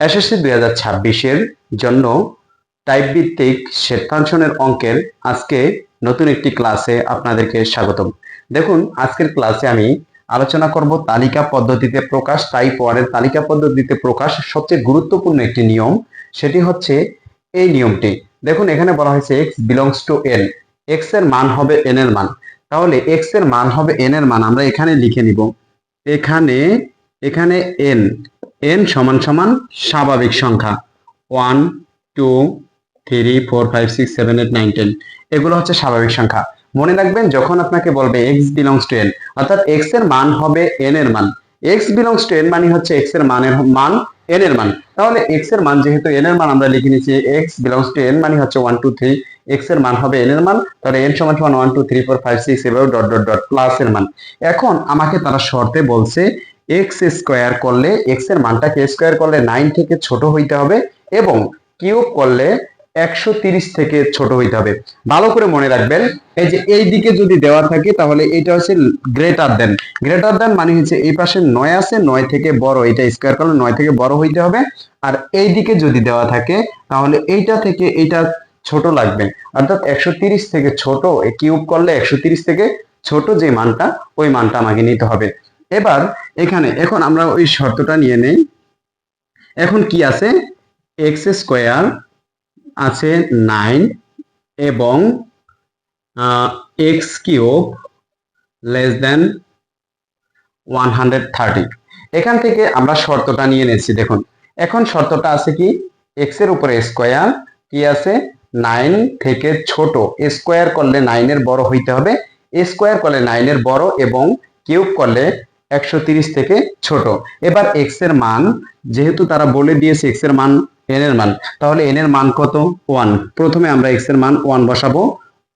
SSC 2026-এর জন্য type ভিত্তিক set ফাংশনের অঙ্কের আজকে নতুন একটি ক্লাসে আপনাদেরকে স্বাগতম। দেখুন, আজকের ক্লাসে আমি আলোচনা করব তালিকা পদ্ধতিতে প্রকাশ, টাইপ 1 এর তালিকা পদ্ধতিতে প্রকাশ সবচেয়ে গুরুত্বপূর্ণ একটি নিয়ম, সেটি হচ্ছে এই নিয়মটি। দেখুন, এখানে বলা হয়েছে x belongs to n, x এর মান হবে n এর মান। তাহলে x এর মান হবে n এর মান আমরা এখানে লিখে নিব। এখানে n সমান সমান স্বাভাবিক সংখ্যা 1 2 3 4 5 6 7 8 9 10, এগুলো হচ্ছে স্বাভাবিক সংখ্যা। মনে রাখবেন, যখন আপনাকে বলবে x বিলংস টু n, অর্থাৎ x এর মান হবে n এর মান। x বিলংস টু n মানে হচ্ছে x এর মান n এর মান। তাহলে x এর মান যেহেতু n এর মান আমরা লিখে নিয়েছি, x বিলংস টু n মানে হচ্ছে 1 2 3, x এর মান হবে n এর মান। তাহলে n সমান সমান 1 2 3 4 5 6 এভাবে ডট ডট ডট প্লাস এর মান। এখন আমাকে তারা শর্তে বলছে x স্কয়ার করলে, x এর মানটাকে স্কয়ার করলে 9 থেকে ছোট হইতে হবে এবং কিউব করলে 130 থেকে ছোট হইতে হবে। ভালো করে মনে রাখবেন, এই যে এই দিকে যদি দেওয়া থাকে তাহলে এটা হচ্ছে গ্রেটার দেন। গ্রেটার দেন মানে হচ্ছে এই পাশে 9 আছে, 9 থেকে বড়, এটা স্কয়ার করলে 9 থেকে বড় হইতে হবে। আর এই দিকে যদি দেওয়া থাকে তাহলে এইটা থেকে এইটা ছোট লাগবে, অর্থাৎ 130 থেকে ছোট, কিউব করলে 130 থেকে ছোট যে মানটা, ওই মানটা আমাকে নিতে হবে। এবার এখন আমরা ওই শর্তটা নিয়ে নেই। এখন কি আছে, এক্স স্কোয়ার আছে 9 এবং এক্স কিউব লেস দেন 130। এখান থেকে আমরা শর্তটা নিয়ে নিয়েছি। দেখুন, এখন শর্তটা আছে কি, এক্স এর উপরে স্কোয়ার কি আছে, 9 থেকে ছোট, স্কোয়ার করলে 9 এর বড় হইতে হবে, স্কোয়ার করলে 9 এর বড় এবং কিউব করলে 130 থেকে ছোট। এবার x এর মান, যেহেতু তারা বলে দিয়েছে x এর মান n এর মান, তাহলে n এর মান কত, 1। প্রথমে আমরা x এর মান 1 বসাবো।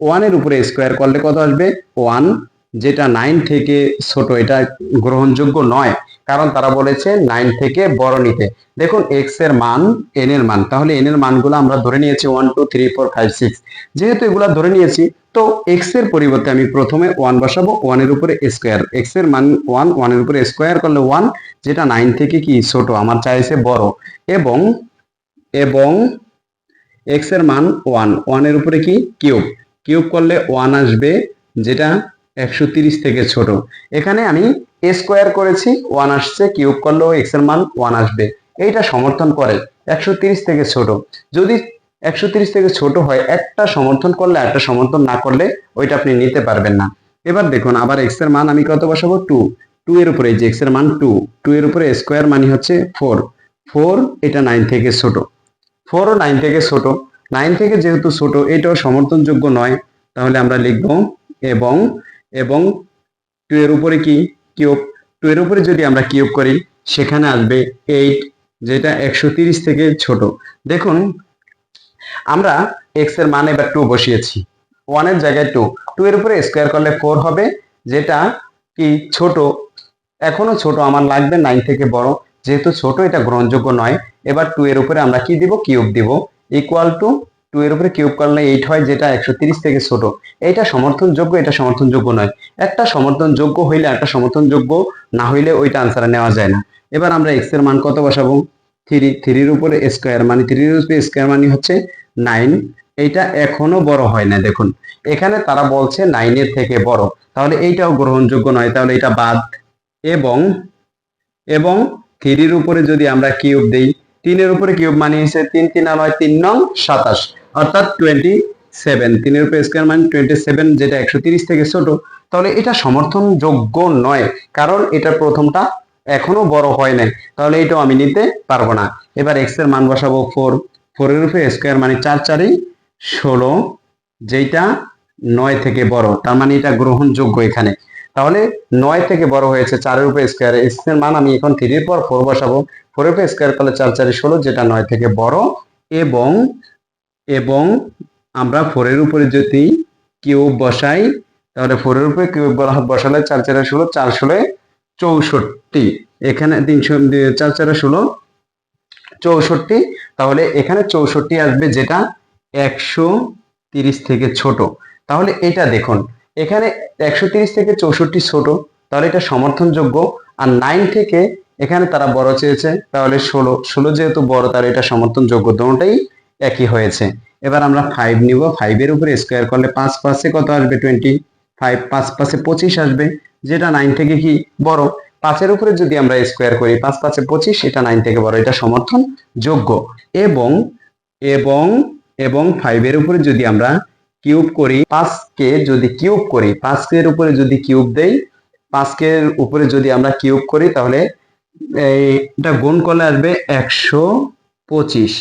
1 এর উপরে স্কোয়ার করলে কত আসবে, 1, যেটা 9 থেকে ছোট, এটা গ্রহণযোগ্য নয়, কারণ তারা বলেছে 9 থেকে বড় নিতে। দেখুন, x এর মান n এর মান, তাহলে n এর মানগুলো আমরা ধরে নিয়েছি 1 2 3 4 5 6। যেহেতু এগুলা ধরে নিয়েছি, তো x এর পরিবর্তে আমি প্রথমে 1 বসাবো। 1 এর উপরে স্কয়ার, x এর মান 1, 1 এর উপরে স্কয়ার করলে 1, যেটা 9 থেকে কি ছোট, আমার চাইছে বড়, এবং এবং x এর মান 1, 1 এর উপরে কি কিউব, কিউব করলে 1 আসবে, যেটা 130 থেকে ছোট। এখানে আমি স্কয়ার করেছি, 1 আসছে, কিউব করলেও x এর মান 1 আসবে। এইটা সমর্থন করে 130 থেকে ছোট। যদি 130 থেকে ছোট হয়, একটা সমর্থন করলে একটা সমর্থন না করলে ওইটা আপনি নিতে পারবেন না। এবার দেখুন, আবার x এর মান আমি কত বসাবো, 2। 2 এর উপরে, যে x এর মান 2, 2 এর উপরে স্কয়ার মানে হচ্ছে 4, 4 এটা 9 থেকে ছোট, 4 ও 9 থেকে ছোট। 9 থেকে যেহেতু ছোট, এটাও সমর্থনযোগ্য নয়, তাহলে আমরা লিখব এবং এবং 2 এর উপরে কি কিউব, 2 এর উপরে যদি আমরা কিউব করি সেখানে আসবে 8, যেটা 130 থেকে ছোট। দেখুন, আমরা x এর মান এবার 2 বসিয়েছি, 1 এর জায়গায় 2, 2 এর উপরে স্কয়ার করলে 4 হবে, যেটা কি ছোট, এখনো ছোট, আমার লাগবে 9 থেকে বড়, যেহেতু ছোট এটা গ্রহণযোগ্য নয়। এবার 2 এর উপরে আমরা কি দিব, কিউব দিব, ইকুয়াল টু 2 এর উপরে কিউব করলে 8 হয়, যেটা 130 থেকে ছোট। এটা সমর্থনযোগ্য, এটা সমর্থনযোগ্য নয়। একটা সমর্থনযোগ্য হইলে একটা সমর্থনযোগ্য না হইলে ওইটা আনসারে নেওয়া যায় না। এবার আমরা x এর মান কত বসাবো, 3, 3 এর উপরে স্কয়ার মানে 3 এর উপরে স্কয়ার মানে হচ্ছে 9, এইটা এখনো বড় হয় না। দেখুন, এখানে তারা বলছে 9 এর থেকে বড়, তাহলে এইটাও গ্রহণযোগ্য নয়, তাহলে এটা বাদ। এবং এবং 3 এর উপরে যদি আমরা কিউব দেই, 3 এর উপরে কিউব মানে হচ্ছে 3 3 আর 3 নং 27, অর্থাৎ 27। 3 এর উপরে স্কয়ার মানে 27, যেটা 130 থেকে ছোট, তাহলে এটা সমর্থনযোগ্য নয়, কারণ এটা প্রথমটা এখনো বড় হয় নাই, তাহলে এটাও আমি নিতে পারবো না। এবার x এর মান বসাবো 4, 4 এর উপরে স্কয়ার মানে 4 4 16, যেটা 9 থেকে বড়, তার মানে এটা গ্রহণযোগ্য এখানে। তাহলে 9 থেকে বড় হয়েছে, 4 এর উপরে স্কয়ার, x এর মান আমি এখন 3 এর পর 4 বসাবো। 4 এর উপরে স্কয়ার করলে 4 4 16, যেটা 9 থেকে বড়, এবং এবং আমরা 4 এর উপরে যদি কিউব বসাই, তাহলে 4 এর উপরে কিউব বসালে 4 4 16, 4 16 64, এখানে 300, 4 4 16 64, তাহলে এখানে 64 আসবে, যেটা 130 থেকে ছোট। তাহলে এটা দেখুন, এখানে 130 থেকে 64 ছোট, তাহলে এটা সমর্থনযোগ্য। আর 9 থেকে এখানে তারা বড় চেয়েছে, তাহলে 16 যেহেতু বড় তার এটা সমর্থনযোগ্য, দুটোটাই একই হয়েছে। এবার আমরা 5 নিব, 5 এর উপরে স্কোয়ার করলে 5 5 কত আসবে 25, 5 5 25 আসবে, যেটা 9 থেকে কি বড়। 5 এর উপরে যদি আমরা স্কোয়ার করি 5 5 25, এটা 9 থেকে বড়, এটা সমর্থনযোগ্য। এবং এবং এবং 5 এর উপরে যদি আমরা কিউব করি, 5 কে যদি কিউব করি, 5 এর উপরে যদি কিউব দেই, 5 এর উপরে যদি আমরা কিউব করি তাহলে এটা গুণ করলে আসবে 125।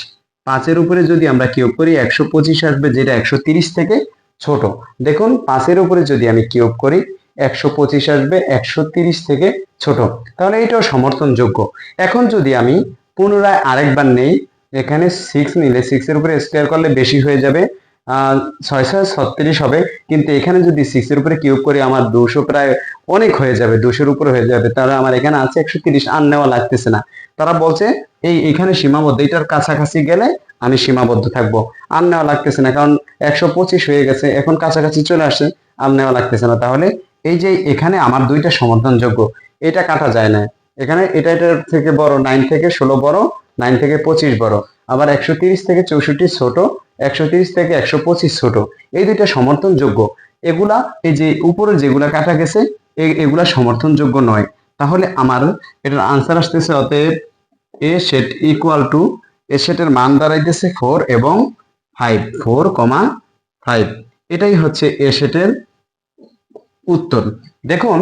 5 এর উপরে যদি আমরা কিউব করি 125 আসবে, যেটা 130 থেকে ছোট। দেখুন 5 এর উপরে যদি আমি কিউব করি 125 আসবে, 130 থেকে ছোট, তাহলে এটাও সমর্থনযোগ্য। এখন যদি আমি পুনরায় আরেকবার নেই, এখানে 6 নিলে 6 এর উপরে স্কোয়ার করলে বেশি হয়ে যাবে, 6 6 36 হবে, কিন্তু এখানে যদি 6 এর উপরে কিউব করি আমার 200 প্রায় অনেক হয়ে যাবে, 200 উপরে হয়ে যাবে, তাহলে আমার এখানে আছে 130, আর নেওয়া লাগতেছে না। তারা বলছে এখানে সীমাবদ্ধ, এটার কাছাকাছি গেলে আমি সীমাবদ্ধ থাকবো, আর নেওয়া লাগতেছে না, কারণ 125 হয়ে গেছে, এখন কাছাকাছি চলে আসছে, আর নেওয়া লাগতেছে না। তাহলে এই যে এখানে আমার দুইটা সমর্থনযোগ্য, এটা কাটা যায় না। এখানে এটার থেকে বড়, 9 থেকে 16 বড়, 9 থেকে 25 বড়, আবার 130 থেকে 64 ছোট, 130 থেকে 125 ছোট, এই দুইটা সমর্থনযোগ্য। এগুলা এই যে উপরে যেগুলা কাটা গেছে এগুলা সমর্থনযোগ্য নয়। তাহলে আমার এটার আনসার আসতেছে, অতএব এ সেট ইকুয়াল টু, এ সেটের মান দাঁড়াইতেছে 4 এবং 5, 4,5, এটাই হচ্ছে এ সেটের উত্তর। দেখুন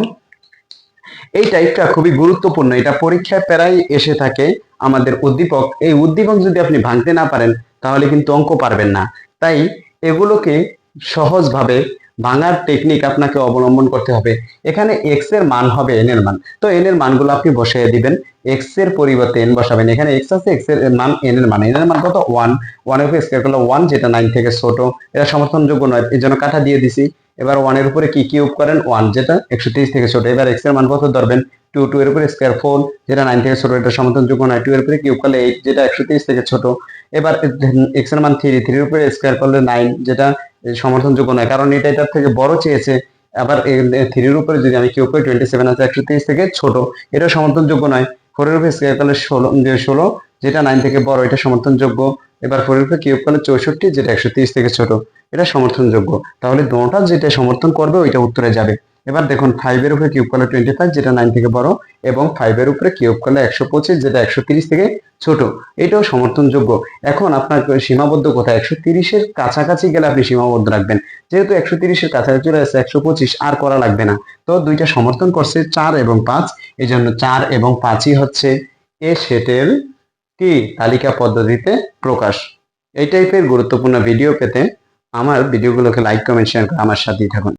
এই টাইপটা খুবই গুরুত্বপূর্ণ, এটা পরীক্ষায় প্রায় এসে থাকে। আমাদের উদ্দীপক, এই উদ্দীপক যদি আপনি ভাঙতে না পারেন তাহলে কিন্তু অঙ্ক পারবেন না। তাই এগুলোকে সহজভাবে ভাঙার টেকনিক আপনাকে অবলম্বন করতে হবে। এখানে এক্স এর মান হবে এন এর মান, তো এন এর মানগুলো আপনি বসিয়ে দিবেন, এক্স এর পরিবর্তে এন বসাবেন। এখানে এক্স আছে, এক্স এর মান এন এর মান, এন এর মান কত 1, 1 এর উপরে স্কয়ার করলে 1, যেটা 9 থেকে ছোট, এটা সমর্থনযোগ্য নয়, এই জন্য কাটা দিয়ে দিছি। এবার 1 এর উপরে কি কিউব করেন 1, যেটা 130 থেকে ছোট। এবার এক্স এর মান কত ধরবেন 2, 2 এর উপরে স্কয়ার 4, যেটা 9 থেকে ছোট, এটা সমর্থনযোগ্য নয়। 2 এর উপরে কিউব করলে 8, যেটা 130 থেকে ছোট। এবার এক্স এর মান 3, 3 এর উপরে স্কয়ার করলে 9, যেটা সমর্থনযোগ্য নয়, কারণ এটা এটার থেকে বড় চেয়েছে। আবার 3 এর উপরে যদি আমি কিউব করি 27 আছে, 130 থেকে ছোট, এটা সমর্থনযোগ্য নয়। 4 এর উপরে স্কয়ার করলে 16, যেটা 9 থেকে বড়, এটা সমর্থনযোগ্য। এবার 4 এর উপরে কিউব করলে 64, যেটা 130 থেকে ছোট, এটা সমর্থনযোগ্য। তাহলে দুটোটা যেটা সমর্থন করবে ওইটা উত্তরে যাবে। এবার দেখুন 5 এর উপরে কিউব করলে 25, যেটা 9 থেকে বড়, এবং 5 এর উপরে কিউব করলে 125, যেটা 130 থেকে ছোট, এটাও সমর্থনযোগ্য। এখন আপনার সীমাবদ্ধ কোথায়, 130 এর কাছাকাছি গেলে আপনি সীমাবদ্ধ রাখবেন, যেহেতু 130 এর কাছাকাছি চলে আসছে, 125 আর করা লাগবে না। তো দুইটা সমর্থন করছে 4 এবং 5, এই জন্য 4 এবং 5ই হচ্ছে এ সেটের কি তালিকা পদ্ধতিতে প্রকাশ। এই টাইপের গুরুত্বপূর্ণ ভিডিও পেতে আমার ভিডিওগুলোকে লাইক, কমেন্ট, শেয়ার করে আমার সাথেই থাকুন।